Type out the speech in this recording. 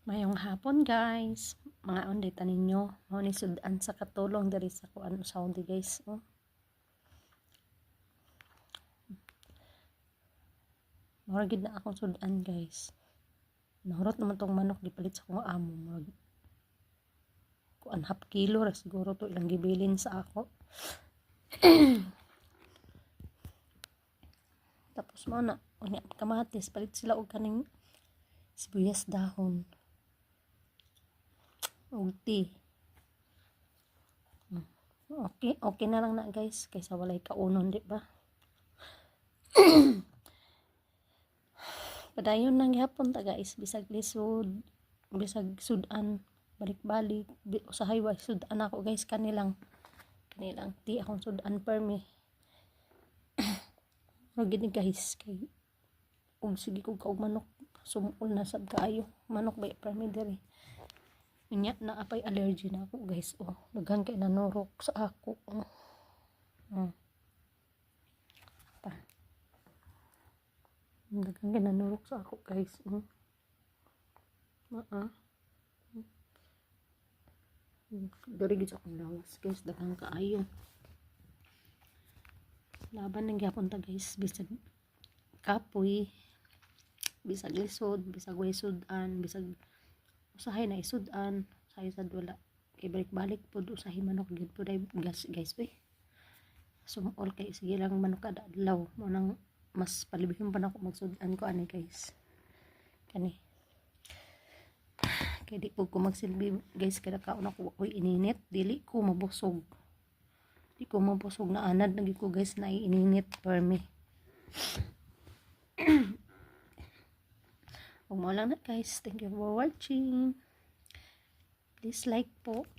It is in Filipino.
Mayong hapon guys, mga ondita ninyo, mo ni sudan sa katulong dari sa kuan Saudi guys. Oh. Mura gid na akong sudan guys. Nahurot naman tong manok gipalit sa kong amo, mag kuan half kilo ra siguro to ilang gibilin sa ako. Tapos mo na unya kamatis palit sila og kaning sibuyas dahon. Og tea. Okay na lang na guys kaysa walay kaunon, di ba? Padayon nang gihapon ta guys, bisag lisod, bisag sudan, balik-balik, usahay wa sudan ako guys kanilang ti akong sudan permi. Pero gini guys kay ug sige kog kaog manok sumul na sad kaayo manok bay permi diri. Inya na apay allergy na ako guys. Oh, daghan kay nanurok sa ako. Daghan kay nanurok sa ako guys. Dari gid akong lawas guys, daghan kaayo. Laban nang gyapon ta guys, bisag kapoy, bisag lisod, bisag way sudan, bisag usahay na isudan, usahay sad wala. Kay balik-balik pud usahay manok gid pud ay gas guys oy. Sumol kay sige lang manok kada adlaw mo nang mas palibihon pa nako magsudan ko ani guys. Kani kay di po ko magsilbi guys kada kaon ako koy ininit dili ko mabusog. Di ko mabusog na anad lagi ko guys na ininit permi. Ug mo lang na guys, thank you for watching. Please like po.